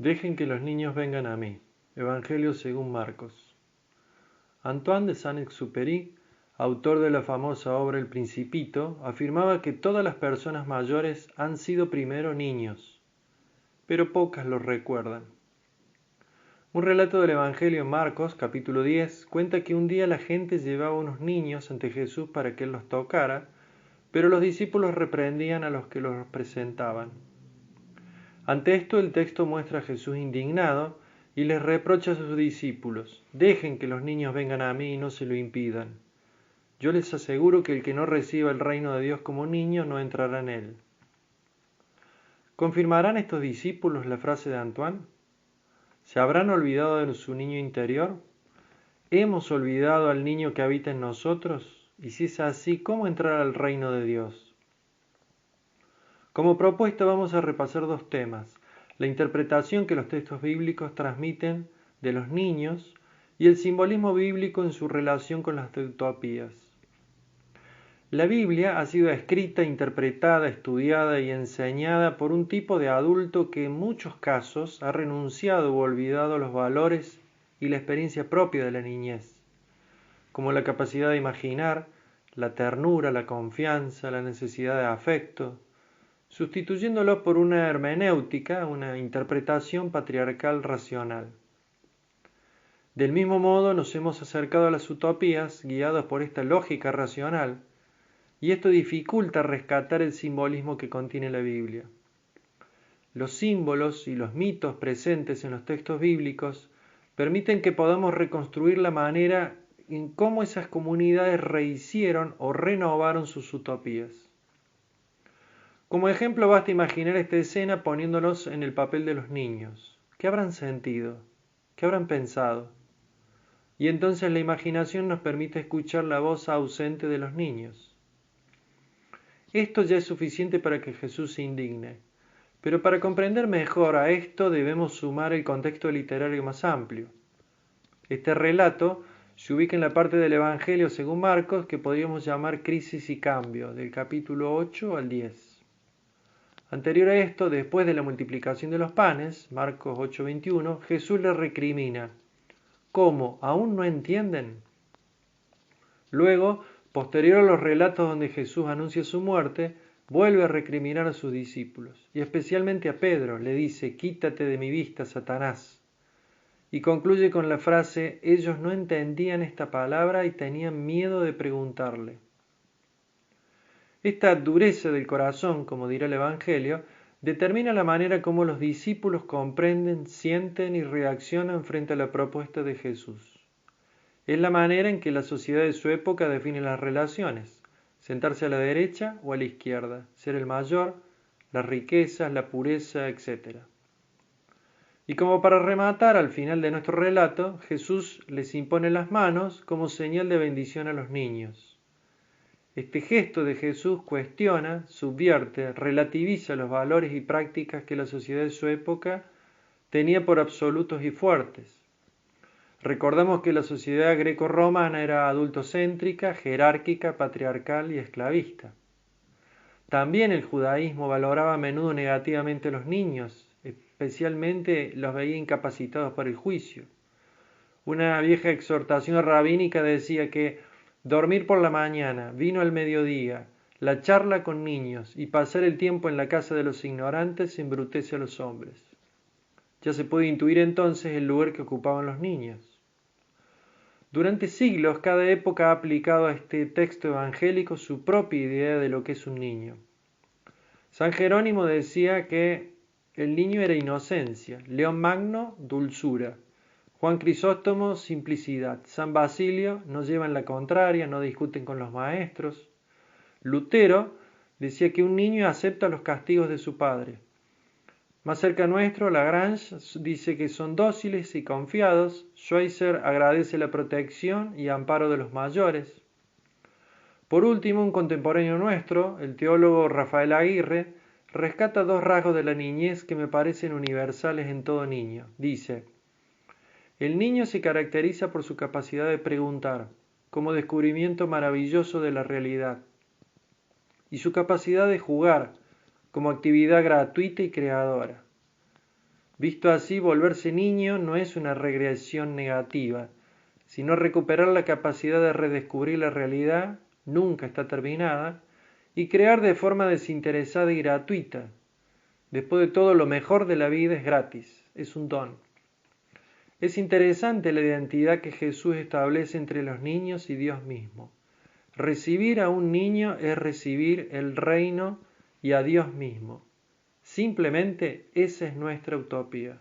Dejen que los niños vengan a mí. Evangelio según Marcos. Antoine de Saint-Exupéry, autor de la famosa obra El Principito, afirmaba que todas las personas mayores han sido primero niños, pero pocas lo recuerdan. Un relato del Evangelio en Marcos, capítulo 10, cuenta que un día la gente llevaba unos niños ante Jesús para que él los tocara, pero los discípulos reprendían a los que los presentaban. Ante esto el texto muestra a Jesús indignado y les reprocha a sus discípulos: dejen que los niños vengan a mí y no se lo impidan. Yo les aseguro que el que no reciba el reino de Dios como niño no entrará en él. ¿Confirmarán estos discípulos la frase de Antoine? ¿Se habrán olvidado de su niño interior? ¿Hemos olvidado al niño que habita en nosotros? Y si es así, ¿cómo entrar al reino de Dios? Como propuesta vamos a repasar dos temas: la interpretación que los textos bíblicos transmiten de los niños y el simbolismo bíblico en su relación con las utopías. La Biblia ha sido escrita, interpretada, estudiada y enseñada por un tipo de adulto que en muchos casos ha renunciado o olvidado los valores y la experiencia propia de la niñez, como la capacidad de imaginar, la ternura, la confianza, la necesidad de afecto, sustituyéndolo por una hermenéutica, una interpretación patriarcal racional. Del mismo modo nos hemos acercado a las utopías guiados por esta lógica racional, y esto dificulta rescatar el simbolismo que contiene la Biblia. Los símbolos y los mitos presentes en los textos bíblicos permiten que podamos reconstruir la manera en cómo esas comunidades rehicieron o renovaron sus utopías. Como ejemplo basta imaginar esta escena poniéndolos en el papel de los niños. ¿Qué habrán sentido? ¿Qué habrán pensado? Y entonces la imaginación nos permite escuchar la voz ausente de los niños. Esto ya es suficiente para que Jesús se indigne, pero para comprender mejor a esto debemos sumar el contexto literario más amplio. Este relato se ubica en la parte del Evangelio según Marcos que podríamos llamar crisis y cambio, del capítulo 8 al 10. Anterior a esto, después de la multiplicación de los panes, Marcos 8:21, Jesús les recrimina: ¿cómo? ¿Aún no entienden? Luego, posterior a los relatos donde Jesús anuncia su muerte, vuelve a recriminar a sus discípulos, y especialmente a Pedro. Le dice: quítate de mi vista, Satanás. Y concluye con la frase: ellos no entendían esta palabra y tenían miedo de preguntarle. Esta dureza del corazón, como dirá el Evangelio, determina la manera como los discípulos comprenden, sienten y reaccionan frente a la propuesta de Jesús. Es la manera en que la sociedad de su época define las relaciones: sentarse a la derecha o a la izquierda, ser el mayor, las riquezas, la pureza, etc. Y como para rematar al final de nuestro relato, Jesús les impone las manos como señal de bendición a los niños. Este gesto de Jesús cuestiona, subvierte, relativiza los valores y prácticas que la sociedad de su época tenía por absolutos y fuertes. Recordamos que la sociedad greco-romana era adultocéntrica, jerárquica, patriarcal y esclavista. También el judaísmo valoraba a menudo negativamente a los niños, especialmente los veía incapacitados para el juicio. Una vieja exhortación rabínica decía que dormir por la mañana, vino al mediodía, la charla con niños y pasar el tiempo en la casa de los ignorantes embrutece a los hombres. Ya se puede intuir entonces el lugar que ocupaban los niños. Durante siglos, cada época ha aplicado a este texto evangélico su propia idea de lo que es un niño. San Jerónimo decía que el niño era inocencia, León Magno, dulzura, Juan Crisóstomo, simplicidad, San Basilio, no llevan la contraria, no discuten con los maestros. Lutero decía que un niño acepta los castigos de su padre. Más cerca nuestro, Lagrange dice que son dóciles y confiados. Schweitzer agradece la protección y amparo de los mayores. Por último, un contemporáneo nuestro, el teólogo Rafael Aguirre, rescata dos rasgos de la niñez que me parecen universales en todo niño. Dice: el niño se caracteriza por su capacidad de preguntar, como descubrimiento maravilloso de la realidad, y su capacidad de jugar, como actividad gratuita y creadora. Visto así, volverse niño no es una regresión negativa, sino recuperar la capacidad de redescubrir la realidad, nunca está terminada, y crear de forma desinteresada y gratuita. Después de todo, lo mejor de la vida es gratis, es un don. Es interesante la identidad que Jesús establece entre los niños y Dios mismo. Recibir a un niño es recibir el reino y a Dios mismo. Simplemente esa es nuestra utopía.